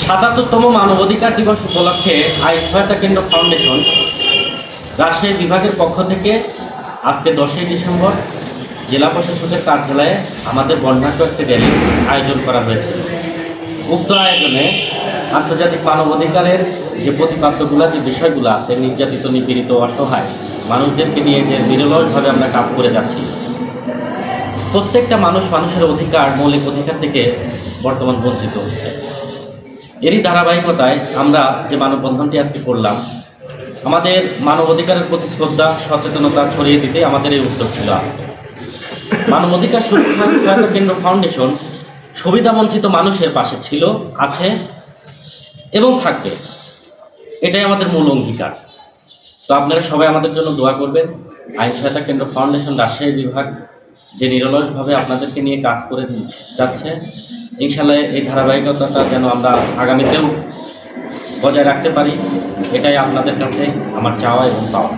৭৭তম মানবাধিকার দিবস উপলক্ষে আইন সহায়তা কেন্দ্র ফাউন্ডেশন রাজশাহী বিভাগের পক্ষ থেকে আজকে 10ই ডিসেম্বর জেলা প্রশাসকের কার্যালয়ে আমাদের বর্ণাঢ্য একটি র্যালি আয়োজন করা হয়েছে। উক্ত আয়োজনে আন্তর্জাতিক মানবাধিকারের যে প্রতিপাদ্যগুলো, যে বিষয়গুলো আছে, নির্যাতিত, নিপীড়িত, অসহায় মানুষদেরকে নিয়ে যে নিরলসভাবে আমরা কাজ করে যাচ্ছি। প্রত্যেকটা মানুষের অধিকার, মৌলিক অধিকার থেকে বর্তমান বঞ্চিত হচ্ছে। এরই ধারাবাহিকতায় আমরা যে মানববন্ধনটি আজকে করলাম, আমাদের মানবাধিকারের প্রতি শ্রদ্ধা, সচেতনতা ছড়িয়ে দিতে আমাদের এই উদ্যোগ ছিল। আজকে মানবাধিকার সুরক্ষা সহায়তা কেন্দ্র ফাউন্ডেশন সুবিধাবঞ্চিত মানুষের পাশে ছিল, আছে এবং থাকবে। এটাই আমাদের মূল অঙ্গীকার। তো আপনারা সবাই আমাদের জন্য দোয়া করবেন। আইন সহায়তা কেন্দ্র ফাউন্ডেশন রাজশাহী বিভাগ যে নিরলসভাবে আপনাদেরকে নিয়ে কাজ করে যাচ্ছে, ইনশাআল্লাহ এই ধারাবাহিকতাটা যেন আমরা আগামীতেও বজায় রাখতে পারি, এটাই আপনাদের কাছে আমার চাওয়া এবং পাওয়া।